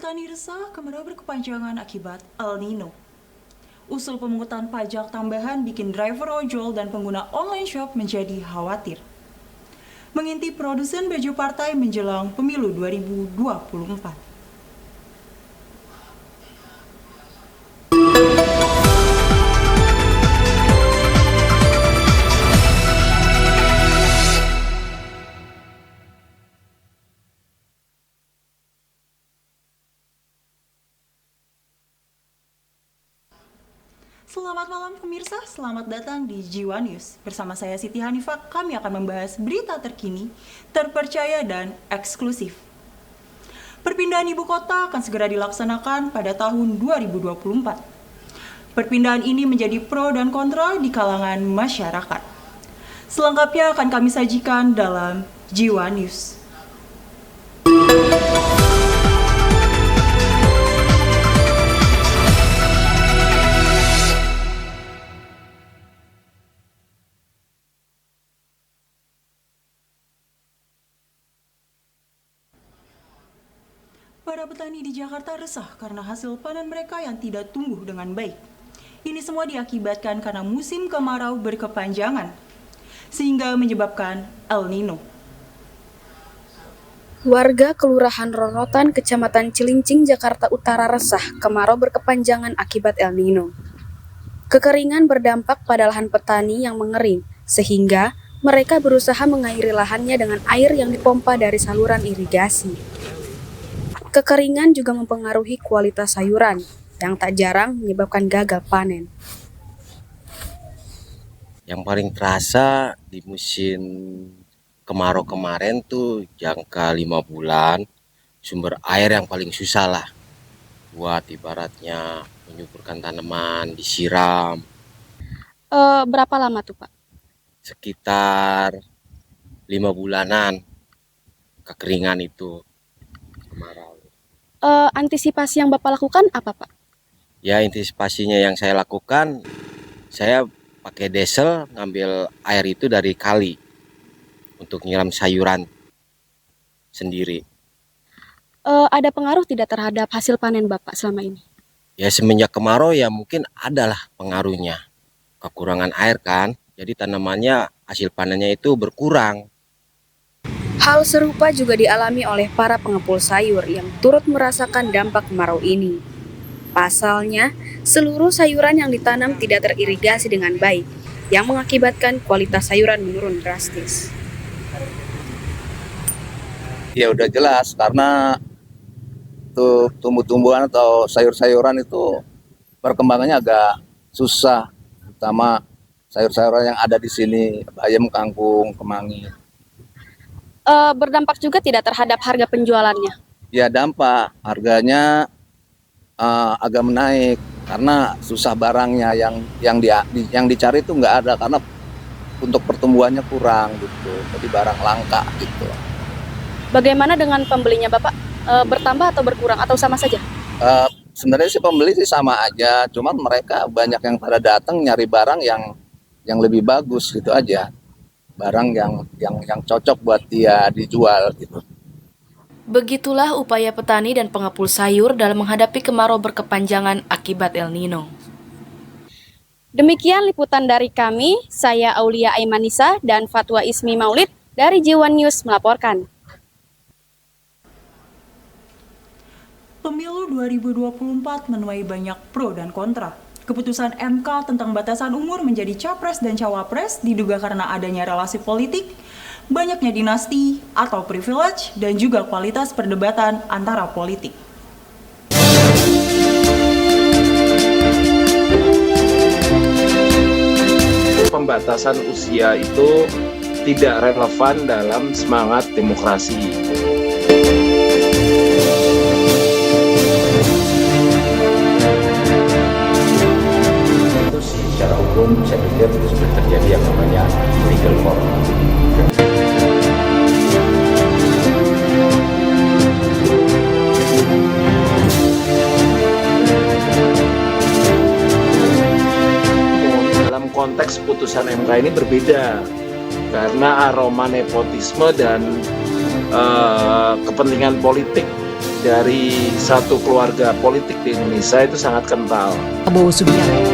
petani resah kemarau berkepanjangan akibat El Nino. Usul pemungutan pajak tambahan bikin driver ojol dan pengguna online shop menjadi khawatir. Mengintip produsen baju partai menjelang pemilu 2024. Selamat malam pemirsa, selamat datang di Jiwa News. Bersama saya Siti Hanifah, kami akan membahas berita terkini, terpercaya dan eksklusif. Perpindahan ibu kota akan segera dilaksanakan pada tahun 2024. Perpindahan ini menjadi pro dan kontra di kalangan masyarakat. Selengkapnya akan kami sajikan dalam Jiwa News. Para petani di Jakarta resah karena hasil panen mereka yang tidak tumbuh dengan baik. Ini semua diakibatkan karena musim kemarau berkepanjangan, sehingga menyebabkan El Nino. Warga Kelurahan Rorotan, Kecamatan Cilincing, Jakarta Utara resah kemarau berkepanjangan akibat El Nino. Kekeringan berdampak pada lahan petani yang mengering, sehingga mereka berusaha mengairi lahannya dengan air yang dipompa dari saluran irigasi. Kekeringan juga mempengaruhi kualitas sayuran, yang tak jarang menyebabkan gagal panen. Yang paling terasa di musim kemarau kemarin tuh jangka 5 bulan, sumber air yang paling susah lah. Buat ibaratnya menyuburkan tanaman, disiram. Berapa lama tuh, Pak? Sekitar 5 bulanan kekeringan itu kemarau. Antisipasi yang Bapak lakukan apa, Pak? Ya, antisipasinya yang saya lakukan, saya pakai diesel ngambil air itu dari kali untuk nyiram sayuran sendiri. Ada pengaruh tidak terhadap hasil panen Bapak selama ini? Ya semenjak kemarau ya mungkin adalah pengaruhnya. Kekurangan air kan, jadi tanamannya hasil panennya itu berkurang. Hal serupa juga dialami oleh para pengepul sayur yang turut merasakan dampak kemarau ini. Pasalnya, seluruh sayuran yang ditanam tidak teririgasi dengan baik, yang mengakibatkan kualitas sayuran menurun drastis. Ya udah jelas, karena tuh tumbuh-tumbuhan atau sayur-sayuran itu perkembangannya agak susah, terutama sayur-sayuran yang ada di sini, bayam, kangkung, kemangi. Berdampak juga tidak terhadap harga penjualannya? Ya dampak, harganya agak menaik karena susah barangnya yang dicari itu nggak ada karena untuk pertumbuhannya kurang gitu, jadi barang langka gitu. Bagaimana dengan pembelinya Bapak? Bertambah atau berkurang atau sama saja? Sebenarnya sih pembeli sih sama aja, cuman mereka banyak yang pada datang nyari barang yang lebih bagus gitu aja, barang yang cocok buat dia dijual gitu. Begitulah upaya petani dan pengepul sayur dalam menghadapi kemarau berkepanjangan akibat El Nino. Demikian liputan dari kami, saya Aulia Aimanisa dan Fatwa Ismi Maulid dari Jiwa News melaporkan. Pemilu 2024 menuai banyak pro dan kontra. Keputusan MK tentang batasan umur menjadi capres dan cawapres diduga karena adanya relasi politik, banyaknya dinasti atau privilege, dan juga kualitas perdebatan antara politik. Pembatasan usia itu tidak relevan dalam semangat demokrasi. Secara hukum saya pikir sudah terjadi yang namanya legal form. Dalam konteks putusan MK ini berbeda karena aroma nepotisme dan kepentingan politik dari satu keluarga politik di Indonesia itu sangat kental. Prabowo Subianto.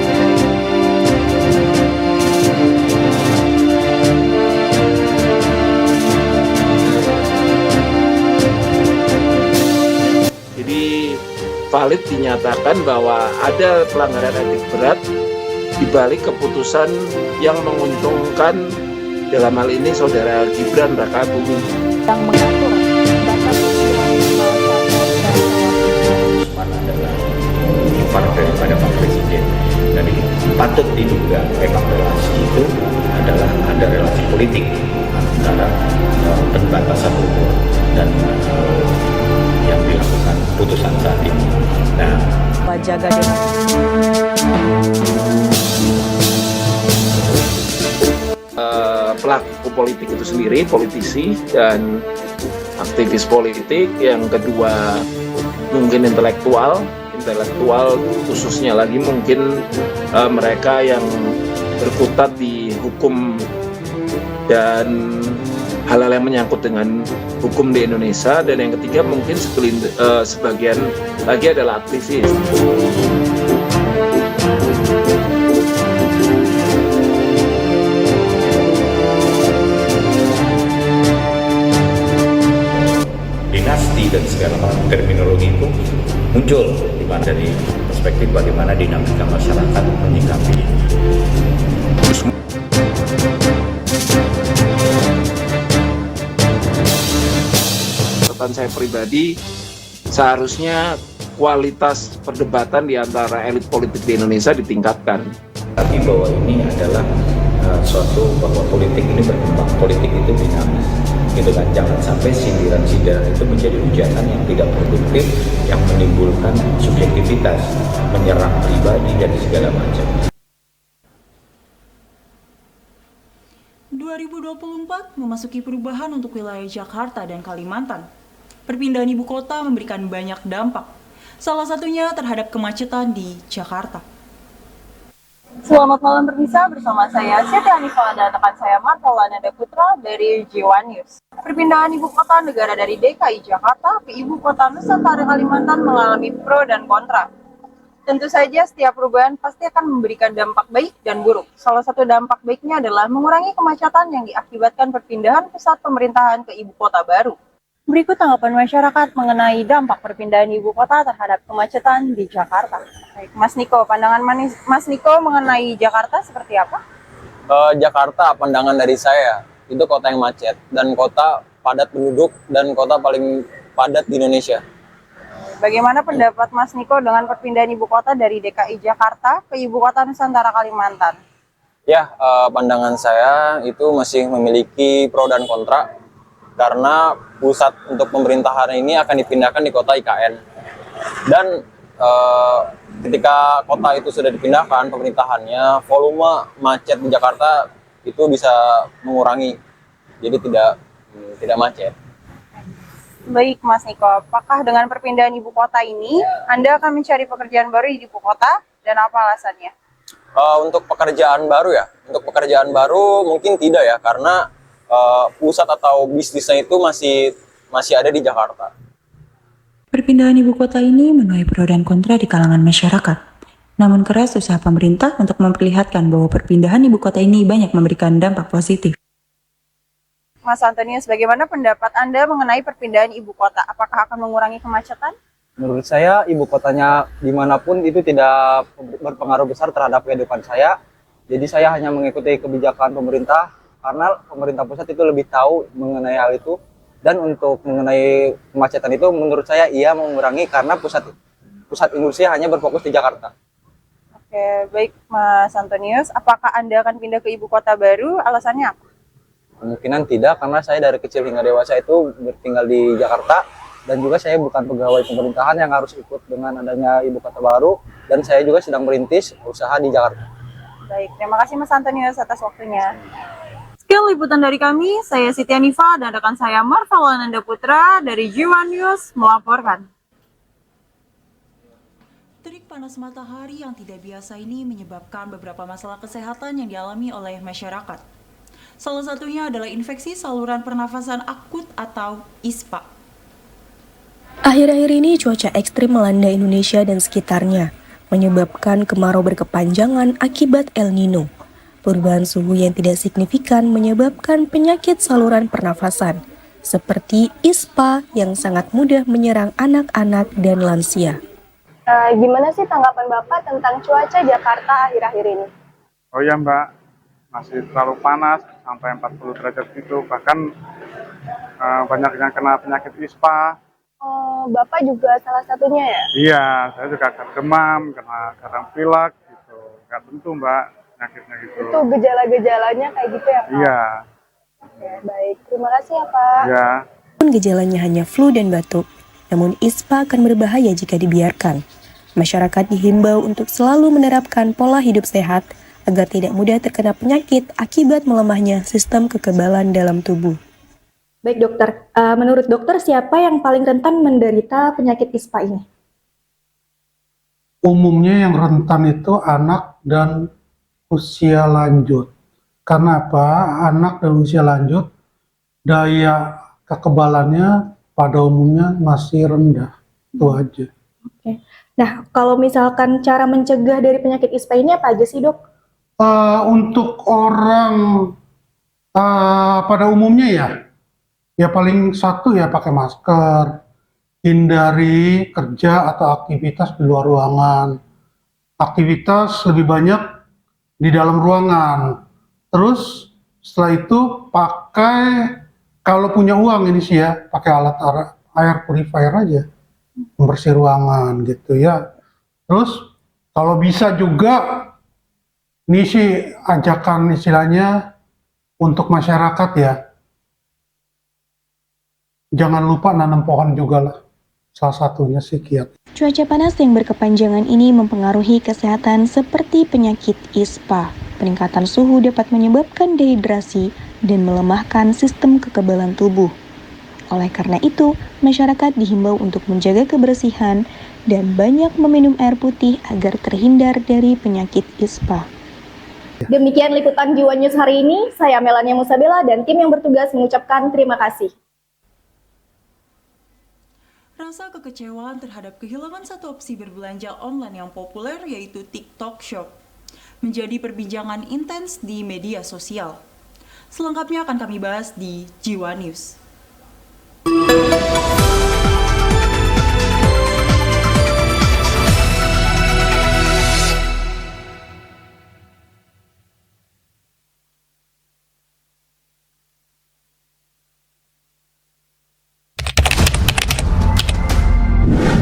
Jadi valid dinyatakan bahwa ada pelanggaran etik berat di balik keputusan yang menguntungkan dalam hal ini saudara Gibran Rakabuming yang mengatur batas usia minimal adalah ipar daripada Pak Presiden. Jadi patut diduga memang relasi itu adalah ada relasi politik antara pembatasan umur dan yang dilakukan putusan saat ini. Nah, Jaga pelaku politik itu sendiri, politisi dan aktivis politik. Yang kedua mungkin intelektual khususnya lagi mungkin mereka yang berkutat di hukum dan hal-hal yang menyangkut dengan hukum di Indonesia. Dan yang ketiga mungkin sebagian lagi adalah aktivis. dinasti dan segala macam terminologi itu muncul di mana dari perspektif bagaimana dinamika masyarakat menyikapi ini. Catatan saya pribadi, seharusnya kualitas perdebatan di antara elit politik di Indonesia ditingkatkan. Tapi bahwa ini adalah suatu bahwa politik ini berkembang, politik itu dinamis, gitu kan. Jangan sampai sindiran-sindiran itu menjadi hujatan yang tidak produktif, yang menimbulkan subjektivitas, menyerang pribadi dan segala macam. 2024 memasuki perubahan untuk wilayah Jakarta dan Kalimantan. Perpindahan ibu kota memberikan banyak dampak, salah satunya terhadap kemacetan di Jakarta. Selamat malam pemirsa, bersama saya Siti Hanifah dan rekan saya Marta Nanda Putra dari J1 News. Perpindahan ibu kota negara dari DKI Jakarta ke ibu kota Nusantara Kalimantan mengalami pro dan kontra. Tentu saja setiap perubahan pasti akan memberikan dampak baik dan buruk. Salah satu dampak baiknya adalah mengurangi kemacetan yang diakibatkan perpindahan pusat pemerintahan ke ibu kota baru. Berikut tanggapan masyarakat mengenai dampak perpindahan ibu kota terhadap kemacetan di Jakarta. Baik, Mas Niko, pandangan Mas Niko mengenai Jakarta seperti apa? Jakarta, pandangan dari saya, itu kota yang macet dan kota padat penduduk dan kota paling padat di Indonesia. Bagaimana pendapat Mas Niko dengan perpindahan ibu kota dari DKI Jakarta ke ibu kota Nusantara Kalimantan? Ya, pandangan saya itu masih memiliki pro dan kontra karena pusat untuk pemerintahan ini akan dipindahkan di kota IKN. Dan ketika kota itu sudah dipindahkan pemerintahannya, volume macet di Jakarta itu bisa mengurangi, jadi tidak macet. Baik Mas Niko, apakah dengan perpindahan ibu kota ini Anda akan mencari pekerjaan baru di ibu kota dan apa alasannya? Untuk pekerjaan baru ya, untuk pekerjaan baru mungkin tidak ya, karena pusat atau bisnisnya itu masih ada di Jakarta. Perpindahan ibu kota ini menuai pro dan kontra di kalangan masyarakat. Namun keras usaha pemerintah untuk memperlihatkan bahwa perpindahan ibu kota ini banyak memberikan dampak positif. Mas Antonius, bagaimana pendapat Anda mengenai perpindahan ibu kota? Apakah akan mengurangi kemacetan? Menurut saya, ibu kotanya dimanapun itu tidak berpengaruh besar terhadap kehidupan saya. Jadi saya hanya mengikuti kebijakan pemerintah, karena pemerintah pusat itu lebih tahu mengenai hal itu. Dan untuk mengenai kemacetan itu menurut saya ia mengurangi karena pusat industri hanya berfokus di Jakarta. Oke, baik Mas Antonius. Apakah Anda akan pindah ke ibu kota baru? Alasannya apa? Kemungkinan tidak, karena saya dari kecil hingga dewasa itu tinggal di Jakarta. Dan juga saya bukan pegawai pemerintahan yang harus ikut dengan adanya ibu kota baru. Dan saya juga sedang merintis usaha di Jakarta. Baik, terima kasih Mas Antonius atas waktunya. Sekian liputan dari kami, saya Siti Hanifah dan rekan saya Marta Nanda Putra dari J1 News melaporkan. Terik panas matahari yang tidak biasa ini menyebabkan beberapa masalah kesehatan yang dialami oleh masyarakat. Salah satunya adalah infeksi saluran pernafasan akut atau ISPA. Akhir Akhir-akhir ini cuaca ekstrim melanda Indonesia dan sekitarnya, menyebabkan kemarau berkepanjangan akibat El Nino. Perubahan suhu yang tidak signifikan menyebabkan penyakit saluran pernafasan, seperti ISPA yang sangat mudah menyerang anak-anak dan lansia. Gimana sih tanggapan Bapak tentang cuaca Jakarta akhir-akhir ini? Oh ya Mbak, masih terlalu panas sampai 40 derajat gitu, bahkan banyak yang kena penyakit ISPA. Oh, Bapak juga salah satunya ya? Iya, saya juga kena demam, kena kadang pilek gitu. Nggak tentu Mbak, penyakitnya gitu. Itu gejala-gejalanya kayak gitu ya Pak? Iya. Oke, baik. Terima kasih ya Pak. Iya. Walaupun gejalanya hanya flu dan batuk, namun ISPA akan berbahaya jika dibiarkan. Masyarakat dihimbau untuk selalu menerapkan pola hidup sehat agar tidak mudah terkena penyakit akibat melemahnya sistem kekebalan dalam tubuh. Baik dokter, menurut dokter siapa yang paling rentan menderita penyakit ISPA ini? Umumnya yang rentan itu anak dan usia lanjut. Karena apa? Anak dan usia lanjut, daya kekebalannya pada umumnya masih rendah. Itu aja. Oke. Nah, kalau misalkan cara mencegah dari penyakit ISPA ini apa aja sih dok? Untuk orang pada umumnya ya paling satu ya pakai masker, hindari kerja atau aktivitas di luar ruangan. Aktivitas lebih banyak di dalam ruangan. Terus setelah itu pakai, kalau punya uang ini sih ya, pakai alat air purifier aja, membersih ruangan gitu ya. Terus kalau bisa juga, ini sih ajakan istilahnya untuk masyarakat ya, jangan lupa nanam pohon juga lah, salah satunya sih kiat. Cuaca panas yang berkepanjangan ini mempengaruhi kesehatan seperti penyakit ISPA. Peningkatan suhu dapat menyebabkan dehidrasi dan melemahkan sistem kekebalan tubuh. Oleh karena itu, masyarakat dihimbau untuk menjaga kebersihan dan banyak meminum air putih agar terhindar dari penyakit ISPA. Demikian liputan Jiwa News hari ini. Saya Melania Musabela dan tim yang bertugas mengucapkan terima kasih. Rasa kekecewaan terhadap kehilangan satu opsi berbelanja online yang populer yaitu TikTok Shop menjadi perbincangan intens di media sosial. Selengkapnya akan kami bahas di Jiwa News.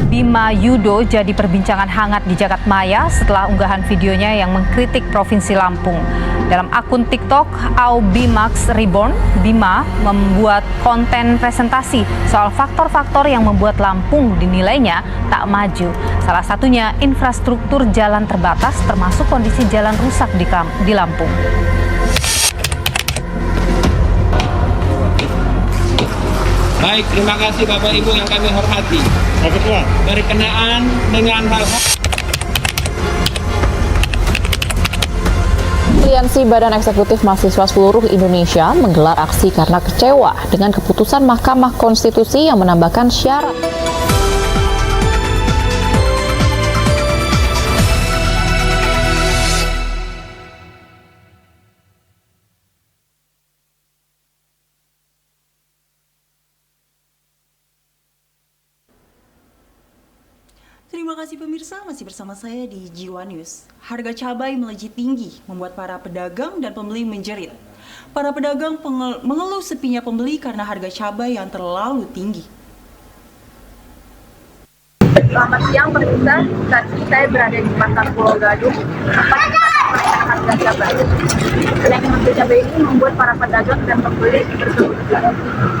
Bima Yudo jadi perbincangan hangat di jagat maya setelah unggahan videonya yang mengkritik Provinsi Lampung. Dalam akun TikTok Aubimax Reborn, Bima membuat konten presentasi soal faktor-faktor yang membuat Lampung dinilainya tak maju. Salah satunya infrastruktur jalan terbatas termasuk kondisi jalan rusak di Lampung. Baik, terima kasih Bapak Ibu yang kami hormati. Berkenaan dengan hal-hal Aliansi Badan Eksekutif Mahasiswa seluruh Indonesia menggelar aksi karena kecewa dengan keputusan Mahkamah Konstitusi yang menambahkan syarat. Terima kasih pemirsa, masih bersama saya di Jiwa News. Harga cabai melejit tinggi, membuat para pedagang dan pembeli menjerit. Para pedagang mengeluh sepinya pembeli karena harga cabai yang terlalu tinggi. Selamat siang pemirsa, saat ini saya berada di Pasar Pulau Gadung, tempat kenaikan harga cabai. Kenaikan harga cabai ini membuat para pedagang dan pembeli bersemangat.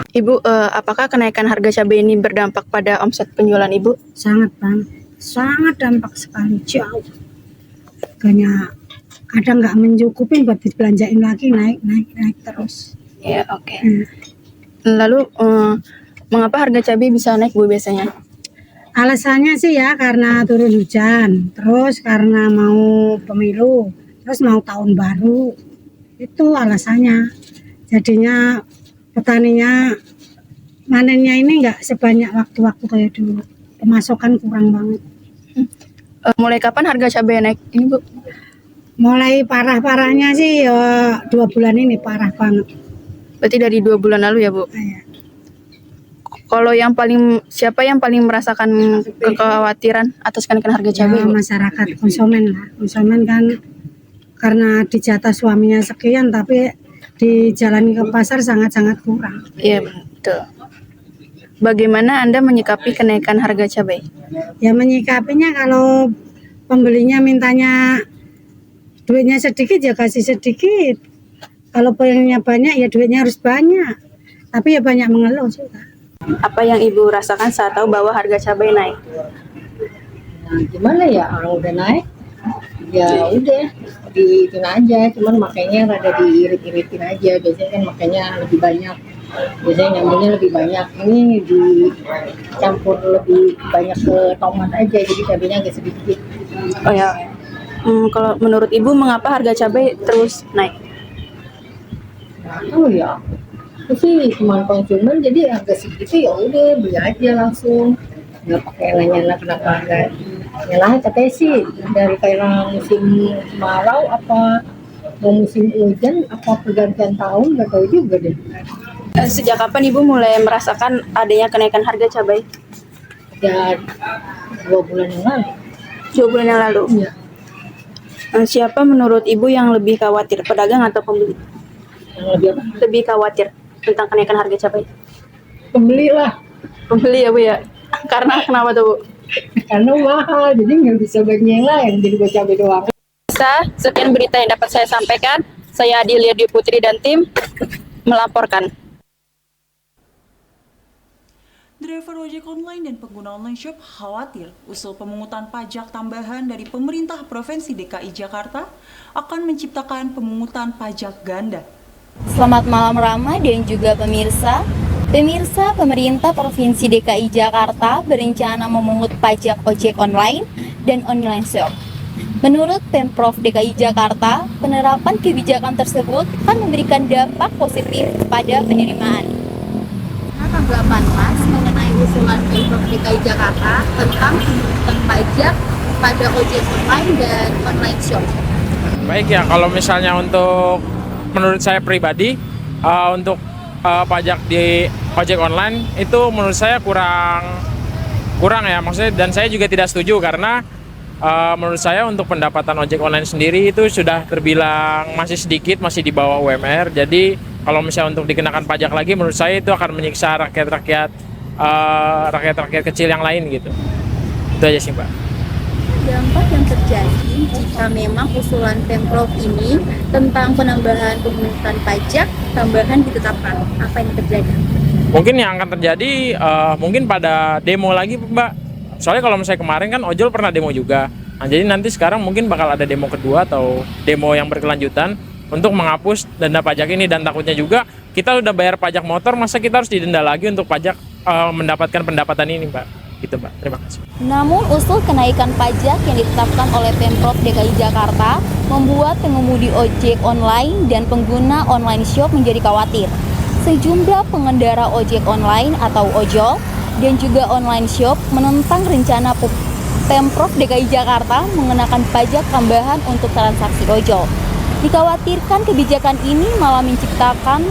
Ibu, apakah kenaikan harga cabai ini berdampak pada omset penjualan Ibu? Sangat, Bang. Sangat dampak sekali, jauh. Harganya kadang nggak mencukupi buat dibelanjain lagi, naik terus. Ya, oke. Lalu, mengapa harga cabai bisa naik, Bu, biasanya? Alasannya sih ya karena turun hujan, terus karena mau pemilu, terus mau tahun baru. Itu alasannya. Jadinya petaninya manennya ini nggak sebanyak waktu-waktu kayak dulu. Pemasokan kurang banget. Mulai kapan harga cabai naik ini, Bu? Mulai parah-parahnya sih ya 2 bulan ini parah banget. Berarti dari 2 bulan lalu ya, Bu? Iya. Kalau siapa yang paling merasakan kekhawatiran atas kenaikan harga cabai, Bu? Masyarakat, konsumen lah. Konsumen kan karena dijatah suaminya sekian tapi di jalan ke pasar sangat-sangat kurang. Iya, betul. Bagaimana Anda menyikapi kenaikan harga cabai? Ya menyikapinya kalau pembelinya mintanya duitnya sedikit ya kasih sedikit. Kalau pengennya banyak ya duitnya harus banyak. Tapi ya banyak mengeluh juga. Apa yang Ibu rasakan saat tahu bahwa harga cabai naik? Nah, gimana ya, orang udah naik ya udah diitin aja, cuman makanya rada diirit-iritin aja. Biasanya kan makanya lebih banyak, biasanya nyambungnya lebih banyak, ini dicampur lebih banyak ke tomat aja, jadi cabenya agak sedikit. Oh ya, kalau menurut Ibu mengapa harga cabai terus naik? Oh ya, itu sih cuma konsumen jadi agak segitu ya udah beli aja langsung, nggak pakai nanya kenapa harga. Ya lah katanya sih dari kayak musim kemarau apa mau musim hujan apa pergantian tahun nggak tahu juga deh. Sejak kapan Ibu mulai merasakan adanya kenaikan harga cabai? Ya 2 bulan yang lalu. 2 bulan yang lalu? Iya. Siapa menurut Ibu yang lebih khawatir, pedagang atau pembeli? Yang lebih apa? Lebih khawatir tentang kenaikan harga cabai? Pembeli lah. Pembeli ya Bu ya? Karena kenapa tuh Bu? Karena mahal, jadi nggak bisa bagi yang lain, jadi buat cabai doang. Sekian berita yang dapat saya sampaikan. Saya Adilia Dwi Putri dan tim melaporkan. Driver ojek online dan pengguna online shop khawatir usul pemungutan pajak tambahan dari pemerintah Provinsi DKI Jakarta akan menciptakan pemungutan pajak ganda. Selamat malam Rama dan juga pemirsa. Pemirsa, pemerintah Provinsi DKI Jakarta berencana memungut pajak ojek online dan online shop. Menurut Pemprov DKI Jakarta, penerapan kebijakan tersebut akan memberikan dampak positif pada penerimaan. Tanggapan Mas mengenai usulan Pemprov DKI Jakarta tentang pemungutan pajak pada ojek online dan online shop. Baik ya, kalau misalnya untuk menurut saya pribadi untuk pajak di ojek online itu menurut saya kurang ya, maksudnya, dan saya juga tidak setuju karena menurut saya untuk pendapatan ojek online sendiri itu sudah terbilang masih sedikit, masih di bawah UMR. Jadi kalau misalnya untuk dikenakan pajak lagi menurut saya itu akan menyiksa rakyat-rakyat kecil yang lain gitu. Itu aja sih Mbak. Dampak yang terjadi jika memang usulan Pemprov ini tentang penambahan pemungutan pajak tambahan ditetapkan, apa yang terjadi? Mungkin yang akan terjadi mungkin pada demo lagi Mbak. Soalnya kalau misalnya kemarin kan ojol pernah demo juga. Nah, jadi nanti sekarang mungkin bakal ada demo kedua atau demo yang berkelanjutan untuk menghapus denda pajak ini, dan takutnya juga kita udah bayar pajak motor, masa kita harus didenda lagi untuk pajak mendapatkan pendapatan ini Mbak. Gitu Mbak, terima kasih. Namun usul kenaikan pajak yang ditetapkan oleh Pemprov DKI Jakarta membuat pengemudi ojek online dan pengguna online shop menjadi khawatir. Sejumlah pengendara ojek online atau ojol dan juga online shop menentang rencana Pemprov DKI Jakarta mengenakan pajak tambahan untuk transaksi ojol. Dikhawatirkan kebijakan ini malah menciptakan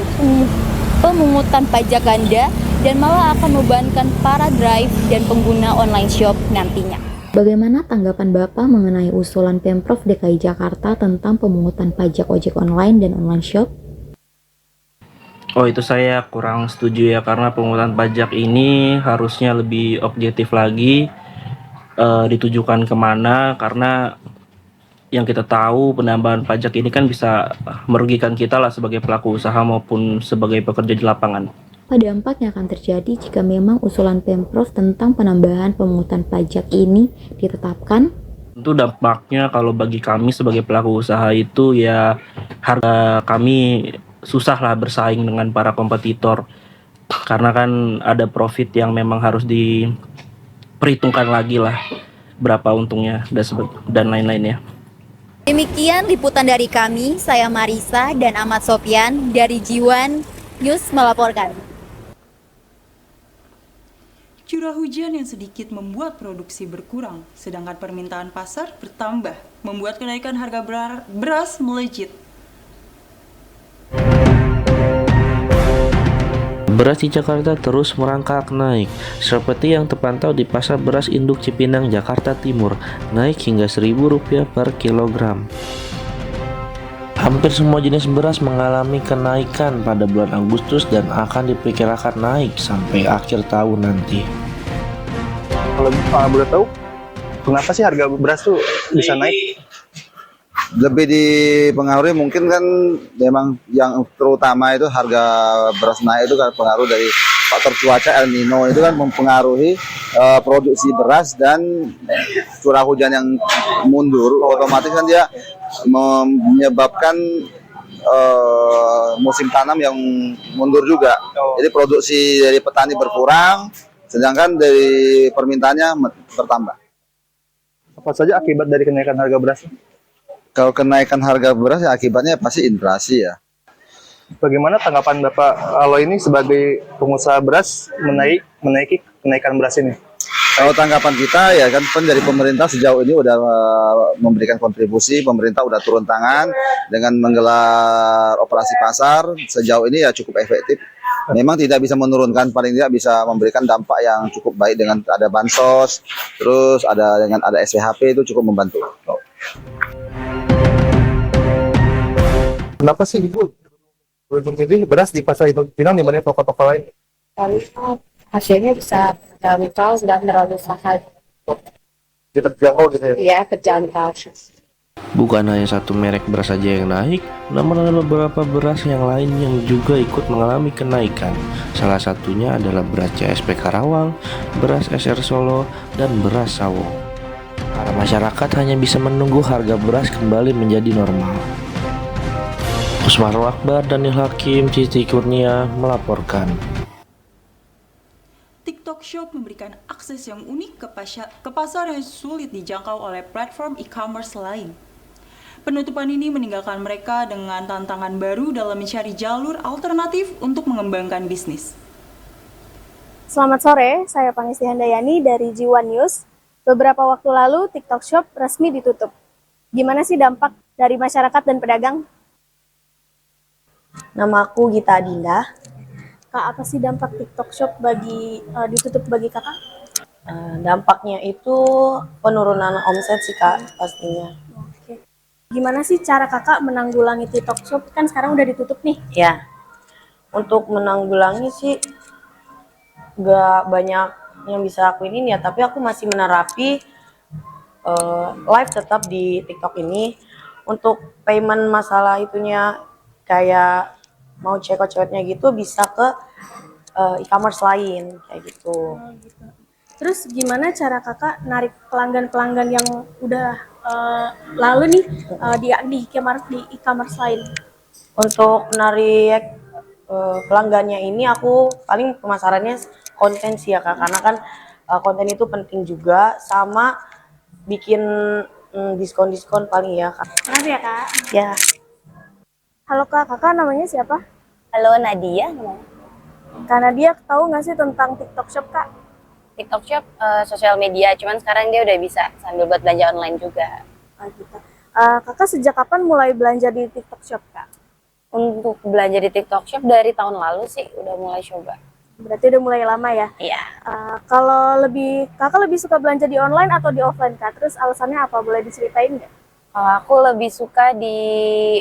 pemungutan pajak ganda dan malah akan membebankan para drive dan pengguna online shop nantinya. Bagaimana tanggapan Bapak mengenai usulan Pemprov DKI Jakarta tentang pemungutan pajak ojek online dan online shop? Oh, itu saya kurang setuju ya, karena pemungutan pajak ini harusnya lebih objektif lagi, ditujukan kemana, karena yang kita tahu penambahan pajak ini kan bisa merugikan kita lah sebagai pelaku usaha maupun sebagai pekerja di lapangan. Apa dampak yang akan terjadi jika memang usulan Pemprov tentang penambahan pemungutan pajak ini ditetapkan? Tentu dampaknya kalau bagi kami sebagai pelaku usaha itu ya harga kami susah lah bersaing dengan para kompetitor, karena kan ada profit yang memang harus diperhitungkan lagi lah berapa untungnya dan lain-lainnya. Demikian liputan dari kami, saya Marisa dan Ahmad Sofyan dari Jiwan News melaporkan. Curah hujan yang sedikit membuat produksi berkurang, sedangkan permintaan pasar bertambah, membuat kenaikan harga beras melejit. Beras di Jakarta terus merangkak naik, seperti yang terpantau di Pasar Beras Induk Cipinang, Jakarta Timur, naik hingga Rp1.000 per kilogram. Hampir semua jenis beras mengalami kenaikan pada bulan Agustus dan akan diperkirakan naik sampai akhir tahun nanti. Kalau boleh tahu, kenapa sih harga beras tuh bisa naik? Lebih dipengaruhi mungkin kan memang yang terutama itu harga beras naik itu kan pengaruh dari faktor cuaca El Nino, itu kan mempengaruhi produksi beras, dan curah hujan yang mundur otomatis kan dia menyebabkan musim tanam yang mundur juga. Jadi produksi dari petani berkurang, sedangkan dari permintaannya bertambah. Apa saja akibat dari kenaikan harga beras? Kalau kenaikan harga beras ya akibatnya pasti inflasi ya. Bagaimana tanggapan Bapak kalau ini sebagai pengusaha beras menaiki kenaikan beras ini? Kalau tanggapan kita ya kan dari pemerintah sejauh ini udah memberikan kontribusi, pemerintah udah turun tangan dengan menggelar operasi pasar, sejauh ini ya cukup efektif. Memang tidak bisa menurunkan, paling tidak bisa memberikan dampak yang cukup baik dengan ada bansos, terus dengan ada SPHP, itu cukup membantu. Kenapa sih Ibu memilih beras di pasar Induk Cipinang dibanding toko-toko lain? Karena hasilnya bisa terjangkau dan terlalu sehat. Terjangkau gitu ya? Iya, terjangkau. Bukan hanya satu merek beras saja yang naik, namun ada beberapa beras yang lain yang juga ikut mengalami kenaikan. Salah satunya adalah beras CSP Karawang, beras SR Solo, dan beras Sawo. Para masyarakat hanya bisa menunggu harga beras kembali menjadi normal. Usmarul Akbar, Daniel Hakim, Cici Kurnia melaporkan. TikTok Shop memberikan akses yang unik ke pasar yang sulit dijangkau oleh platform e-commerce lain. Penutupan ini meninggalkan mereka dengan tantangan baru dalam mencari jalur alternatif untuk mengembangkan bisnis. Selamat sore, saya Pangestu Handayani dari G1 News. Beberapa waktu lalu TikTok Shop resmi ditutup. Gimana sih dampak dari masyarakat dan pedagang? Nama aku Gita Adinda. Kak, apa sih dampak TikTok Shop ditutup bagi kakak? Dampaknya itu penurunan omset sih Kak, pastinya. Oke. Gimana sih cara kakak menanggulangi TikTok Shop? Kan sekarang udah ditutup nih. Ya, untuk menanggulangi sih gak banyak yang bisa aku ini ya, tapi aku masih menerapi live tetap di TikTok ini. Untuk payment masalah itunya kayak mau cekot-cekotnya gitu bisa ke e-commerce lain kayak gitu. Terus gimana cara kakak narik pelanggan-pelanggan yang udah lalu nih di e-commerce lain? Untuk narik pelanggannya ini aku paling pemasarannya konten sih ya Kak, karena kan konten itu penting juga, sama bikin diskon-diskon paling ya Kak. Makasih ya Kak. Ya. Halo Kak, kakak namanya siapa? Halo Nadia. Kak Nadia, tahu nggak sih tentang TikTok Shop Kak? TikTok Shop sosial media, cuman sekarang dia udah bisa sambil buat belanja online juga. Gitu. Kakak sejak kapan mulai belanja di TikTok Shop Kak? Untuk belanja di TikTok Shop dari tahun lalu sih udah mulai coba. Berarti udah mulai lama ya? Iya. Kalau kakak lebih suka belanja di online atau di offline Kak? Terus alasannya apa? Boleh diceritain nggak? Aku lebih suka di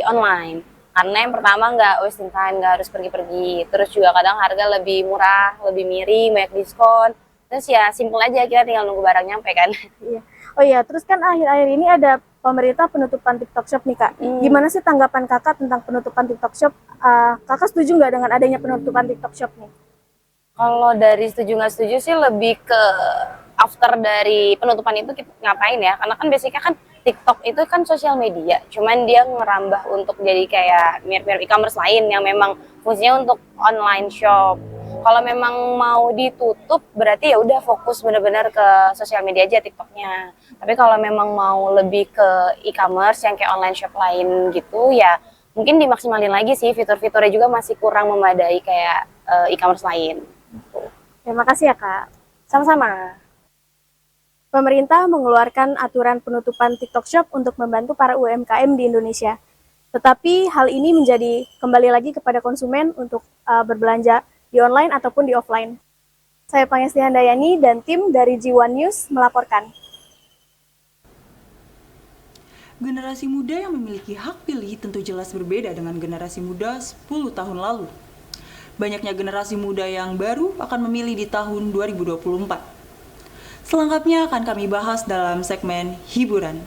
online. Karena yang pertama nggak wasting time, nggak harus pergi-pergi. Terus juga kadang harga lebih murah, lebih miring, banyak diskon. Terus ya simple aja, kita tinggal nunggu barang nyampe kan. Iya. Oh iya, terus kan akhir-akhir ini ada pemerintah penutupan TikTok Shop nih Kak. Gimana sih tanggapan kakak tentang penutupan TikTok Shop? Kakak setuju nggak dengan adanya penutupan TikTok Shop nih? Kalau dari setuju nggak setuju sih lebih ke after dari penutupan itu kita ngapain ya? Karena kan basicnya kan TikTok itu kan sosial media, cuman dia ngerambah untuk jadi kayak mirip-mirip e-commerce lain yang memang fungsinya untuk online shop. Kalau memang mau ditutup berarti ya udah fokus benar-benar ke sosial media aja TikToknya. Tapi kalau memang mau lebih ke e-commerce yang kayak online shop lain gitu ya mungkin dimaksimalin lagi sih, fitur-fiturnya juga masih kurang memadai kayak e-commerce lain. Terima kasih ya Kak. Sama-sama. Pemerintah mengeluarkan aturan penutupan TikTok Shop untuk membantu para UMKM di Indonesia. Tetapi hal ini menjadi kembali lagi kepada konsumen untuk berbelanja di online ataupun di offline. Saya Pangesti Handayani dan tim dari G1 News melaporkan. Generasi muda yang memiliki hak pilih tentu jelas berbeda dengan generasi muda 10 tahun lalu. Banyaknya generasi muda yang baru akan memilih di tahun 2024. Selengkapnya akan kami bahas dalam segmen hiburan.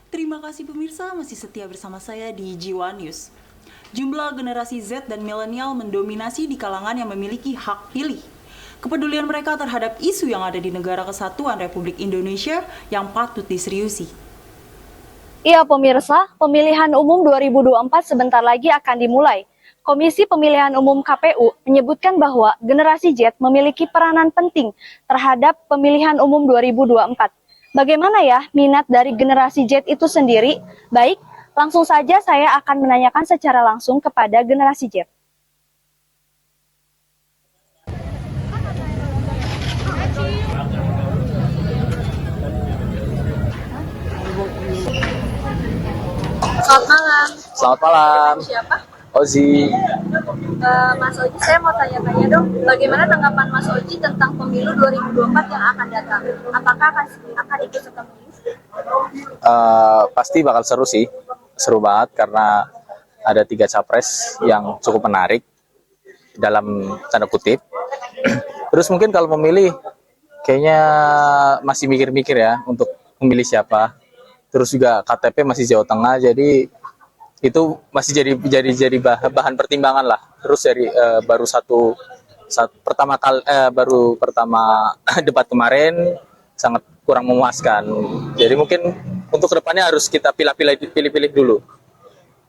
Terima kasih pemirsa masih setia bersama saya di G1 News. Jumlah generasi Z dan milenial mendominasi di kalangan yang memiliki hak pilih. Kepedulian mereka terhadap isu yang ada di Negara Kesatuan Republik Indonesia yang patut diseriusi. Iya pemirsa, pemilihan umum 2024 sebentar lagi akan dimulai. Komisi Pemilihan Umum KPU menyebutkan bahwa generasi Z memiliki peranan penting terhadap pemilihan umum 2024. Bagaimana ya minat dari generasi Z itu sendiri? Baik, langsung saja saya akan menanyakan secara langsung kepada generasi Z. Selamat malam. Selamat malam. Siapa? Ozi. Mas Oji, saya mau tanya-tanya dong, bagaimana tanggapan Mas Oji tentang pemilu 2024 yang akan datang? Apakah akan ikut serta memilih? Pasti bakal seru sih, seru banget karena ada 3 capres yang cukup menarik dalam tanda kutip. Terus mungkin kalau memilih, kayaknya masih mikir-mikir ya untuk memilih siapa. Terus juga KTP masih Jawa Tengah, jadi itu masih jadi bahan pertimbangan lah. Terus dari baru pertama debat kemarin sangat kurang memuaskan. Jadi mungkin untuk kedepannya harus kita pilih-pilih dulu.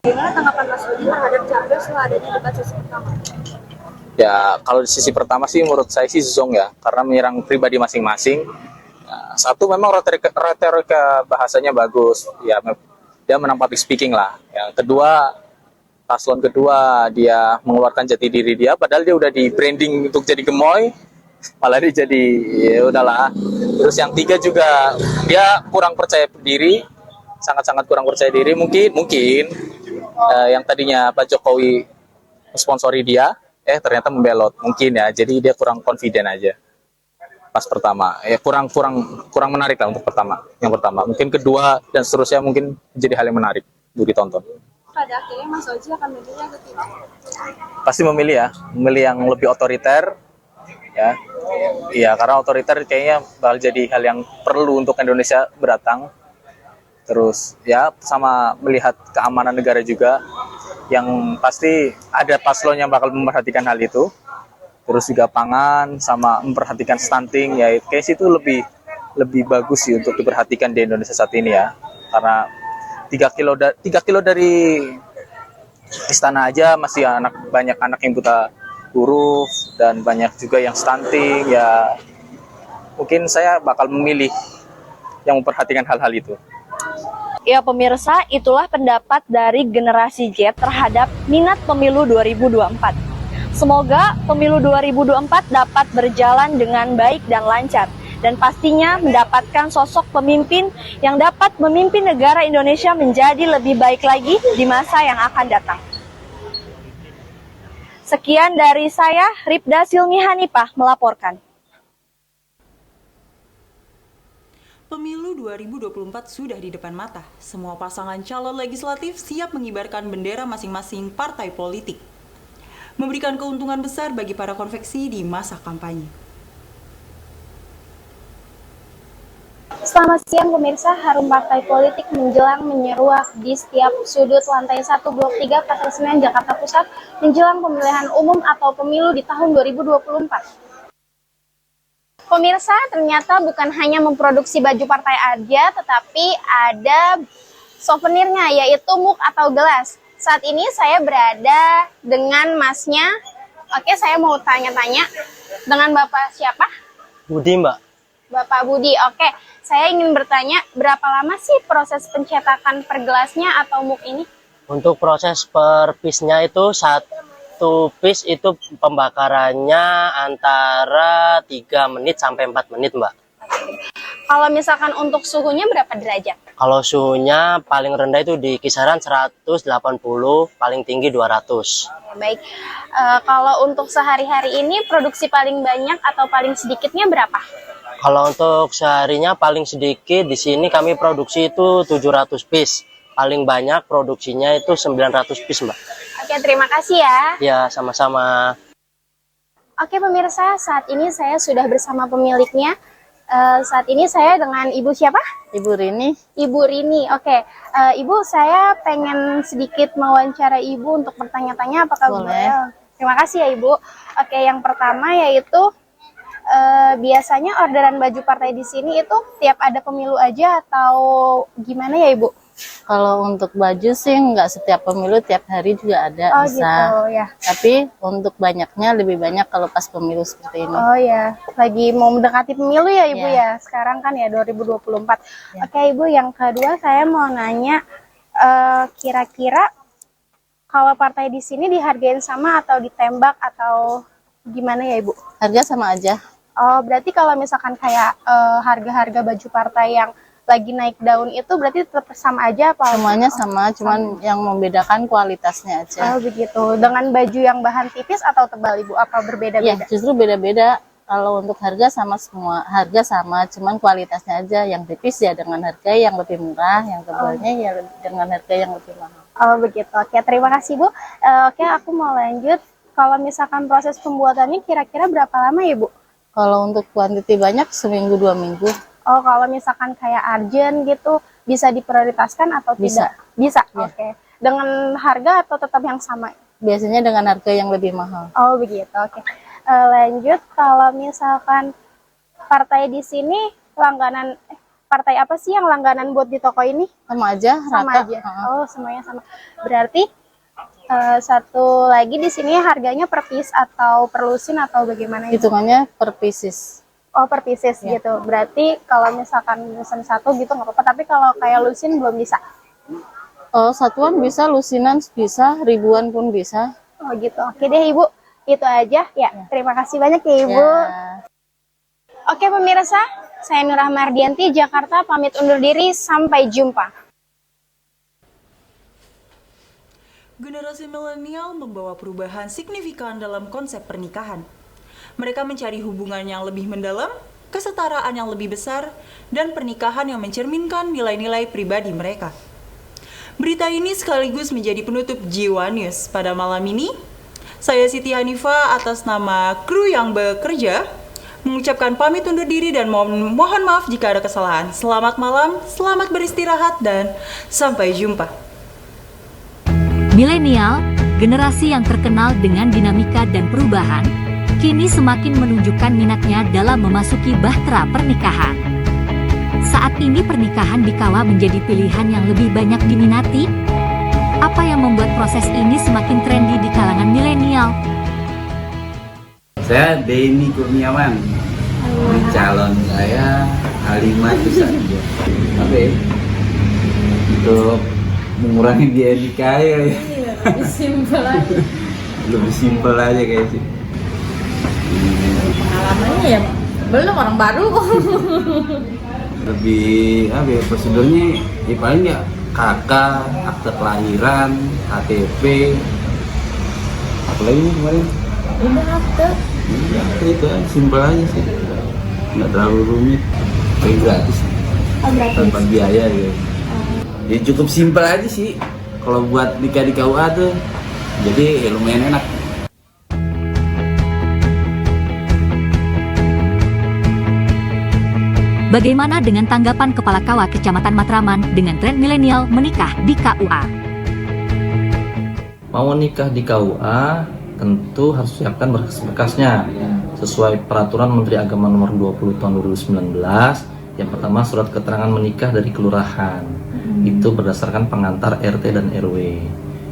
Gimana tanggapan Mas Oji terhadap capres setelah adanya debat sesi pertama? Ya kalau di sisi pertama sih menurut saya sih zong ya, karena menyerang pribadi masing-masing. Nah, satu memang retorika bahasanya bagus, ya dia menang public speaking lah. Yang kedua, paslon kedua dia mengeluarkan jati diri dia, padahal dia udah di branding untuk jadi gemoy, malah dia jadi ya udahlah. Terus yang tiga juga dia kurang percaya diri, sangat-sangat kurang percaya diri. Mungkin yang tadinya Pak Jokowi sponsori dia, ternyata membelot mungkin ya. Jadi dia kurang confident aja pas pertama, kurang menarik lah untuk yang pertama. Mungkin kedua dan seterusnya mungkin jadi hal yang menarik untuk ditonton. Pada akhirnya Mas Oji akan memilih atau tidak? Pasti memilih yang lebih otoriter ya. Iya, karena otoriter kayaknya bakal jadi hal yang perlu untuk Indonesia beratang. Terus ya sama melihat keamanan negara juga, yang pasti ada paslon yang bakal memperhatikan hal itu. Terus juga pangan sama memperhatikan stunting, ya kayaknya itu lebih bagus sih untuk diperhatikan di Indonesia saat ini ya. Karena 3 kilo dari istana aja masih banyak anak yang buta huruf dan banyak juga yang stunting ya. Mungkin saya bakal memilih yang memperhatikan hal-hal itu. Ya pemirsa, itulah pendapat dari generasi Z terhadap minat pemilu 2024. Semoga pemilu 2024 dapat berjalan dengan baik dan lancar, dan pastinya mendapatkan sosok pemimpin yang dapat memimpin negara Indonesia menjadi lebih baik lagi di masa yang akan datang. Sekian dari saya, Ripda Silmi Hanifah melaporkan. Pemilu 2024 sudah di depan mata. Semua pasangan calon legislatif siap mengibarkan bendera masing-masing partai politik, memberikan keuntungan besar bagi para konveksi di masa kampanye. Selamat siang pemirsa, harum partai politik menjelang menyeruak di setiap sudut lantai 1 Blok 3 Pasar Senen, Jakarta Pusat menjelang pemilihan umum atau pemilu di tahun 2024. Pemirsa, ternyata bukan hanya memproduksi baju partai aja, tetapi ada souvenirnya, yaitu mug atau gelas. Saat ini saya berada dengan masnya. Oke, saya mau tanya-tanya dengan Bapak siapa? Budi, Mbak. Bapak Budi, oke. Saya ingin bertanya, berapa lama sih proses pencetakan per gelasnya atau mug ini? Untuk proses per piece-nya itu satu piece itu pembakarannya antara 3 menit sampai 4 menit, Mbak. Kalau misalkan untuk suhunya berapa derajat? Kalau suhunya paling rendah itu di kisaran 180, paling tinggi 200. Baik, kalau untuk sehari-hari ini produksi paling banyak atau paling sedikitnya berapa? Kalau untuk seharinya paling sedikit di sini kami produksi itu 700 piece. Paling banyak produksinya itu 900 piece, Mbak. Oke, terima kasih ya. Ya, sama-sama. Oke pemirsa, saat ini saya sudah bersama pemiliknya. Saat ini saya dengan Ibu siapa? Ibu Rini. Ibu Rini, oke. Ibu, saya pengen sedikit mewawancara Ibu untuk bertanya-tanya, apakah boleh? Terima kasih ya Ibu. Oke, yang pertama yaitu biasanya orderan baju partai di sini itu tiap ada pemilu aja atau gimana ya Ibu? Kalau untuk baju sih nggak setiap pemilu, tiap hari juga ada, bisa. Gitu, ya. Tapi untuk banyaknya lebih banyak kalau pas pemilu seperti ini. Oh ya, lagi mau mendekati pemilu ya Ibu ya. Sekarang kan ya 2024. Oke Ibu, yang kedua saya mau nanya, kira-kira kalau partai di sini dihargain sama atau ditembak atau gimana ya Ibu? Harga sama aja. Oh, berarti kalau misalkan kayak harga-harga baju partai yang lagi naik daun itu berarti tetap sama aja apa? Semuanya sama, cuman yang membedakan kualitasnya aja. Oh begitu. Dengan baju yang bahan tipis atau tebal Ibu? Apa berbeda-beda? Ya, justru beda-beda. Kalau untuk harga sama semua, harga sama, cuman kualitasnya aja. Yang tipis ya dengan harga yang lebih murah, yang tebalnya ya dengan harga yang lebih mahal. Oh begitu. Oke, terima kasih Bu. Oke, aku mau lanjut. Kalau misalkan proses pembuatannya kira-kira berapa lama ya Bu? Kalau untuk kuantiti banyak, seminggu 2 minggu. Oh, kalau misalkan kayak urgent gitu, bisa diprioritaskan atau tidak? Bisa, ya. Oke. Dengan harga atau tetap yang sama? Biasanya dengan harga yang lebih mahal. Oh, begitu, oke. Lanjut, kalau misalkan partai di sini langganan, partai apa sih yang langganan buat di toko ini? Sama aja, sama rata. Aja. Oh, semuanya sama. Berarti satu lagi di sini harganya per piece atau per lusin atau bagaimana? Hitungannya per pieces. Oh, per pieces ya. Gitu. Berarti kalau misalkan lusin satu gitu nggak apa-apa, tapi kalau kayak lusin belum bisa? Oh, satuan bisa, lusinan bisa, ribuan pun bisa. Oh gitu. Oke deh Ibu, itu aja ya. Terima kasih banyak ya Ibu. Ya. Oke pemirsa, saya Nurah Mardianti, Jakarta, pamit undur diri, sampai jumpa. Generasi milenial membawa perubahan signifikan dalam konsep pernikahan. Mereka mencari hubungan yang lebih mendalam, kesetaraan yang lebih besar, dan pernikahan yang mencerminkan nilai-nilai pribadi mereka. Berita ini sekaligus menjadi penutup G1 News pada malam ini. Saya Siti Hanifah atas nama kru yang bekerja mengucapkan pamit undur diri dan mohon maaf jika ada kesalahan. Selamat malam, selamat beristirahat, dan sampai jumpa. Milenial, generasi yang terkenal dengan dinamika dan perubahan, kini semakin menunjukkan minatnya dalam memasuki bahtera pernikahan. Saat ini pernikahan dikala menjadi pilihan yang lebih banyak diminati. Apa yang membuat proses ini semakin trendy di kalangan milenial? Saya Denny Kurniawan, calon saya Halimah itu saja. Tapi untuk mengurangi biaya nikah ya. Simpel aja. lebih simpel aja kayak sih. Pengalamannya ya belum, orang baru. Lebih apa ya, prosedurnya ya paling ya KK, akte kelahiran, KTP, apalagi nih kemarin. Udah akte. Iya, itu simpel aja sih, nggak terlalu rumit, tapi gratis. Tanpa biaya gitu. Ya cukup simpel aja sih kalau buat nikah di KUA tuh, jadi ya lumayan enak. Bagaimana dengan tanggapan Kepala KUA Kecamatan Matraman dengan tren milenial menikah di KUA? Mau nikah di KUA tentu harus siapkan berkas-berkasnya sesuai peraturan Menteri Agama nomor 20 tahun 2019. Yang pertama, surat keterangan menikah dari kelurahan. Itu berdasarkan pengantar RT dan RW.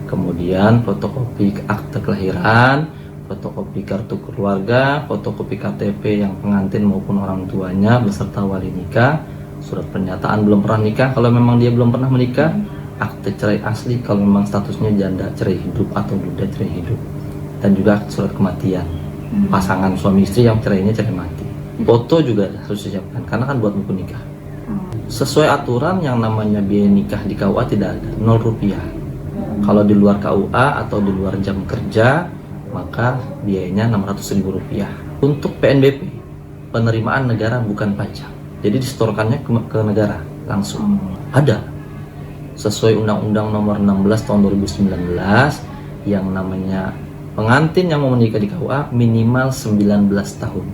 Kemudian fotokopi akte kelahiran, fotokopi kartu keluarga, fotokopi KTP yang pengantin maupun orang tuanya beserta wali nikah, surat pernyataan belum pernah nikah kalau memang dia belum pernah menikah, akte cerai asli kalau memang statusnya janda cerai hidup atau duda cerai hidup, dan juga surat kematian pasangan suami istri yang cerainya cerai mati. Foto juga harus disiapkan karena kan buat buku nikah. Sesuai aturan yang namanya biaya nikah di KUA tidak ada, 0 rupiah. Kalau di luar KUA atau di luar jam kerja maka biayanya Rp600.000. Untuk PNBP, penerimaan negara bukan pajak, jadi disetorkannya ke negara langsung. Ada sesuai Undang-Undang nomor 16 tahun 2019 yang namanya pengantin yang mau menikah di KUA minimal 19 tahun.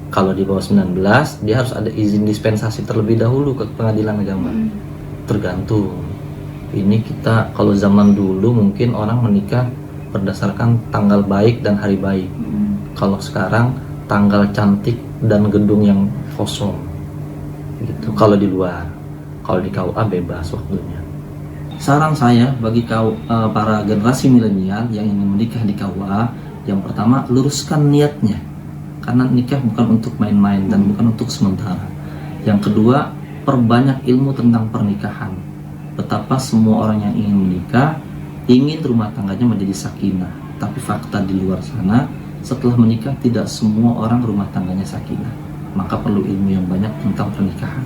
Kalau di bawah 19 dia harus ada izin dispensasi terlebih dahulu ke pengadilan agama. Tergantung. Ini kita kalau zaman dulu mungkin orang menikah berdasarkan tanggal baik dan hari baik. Kalau sekarang tanggal cantik dan gedung yang kosong gitu. Kalau di luar, kalau di KUA bebas waktunya. Saran saya bagi para generasi milenial yang ingin menikah di KUA, yang pertama luruskan niatnya, karena nikah bukan untuk main-main dan bukan untuk sementara. Yang kedua, perbanyak ilmu tentang pernikahan. Betapa semua orang yang ingin menikah ingin rumah tangganya menjadi sakinah, tapi fakta di luar sana setelah menikah tidak semua orang rumah tangganya sakinah. Maka perlu ilmu yang banyak tentang pernikahan.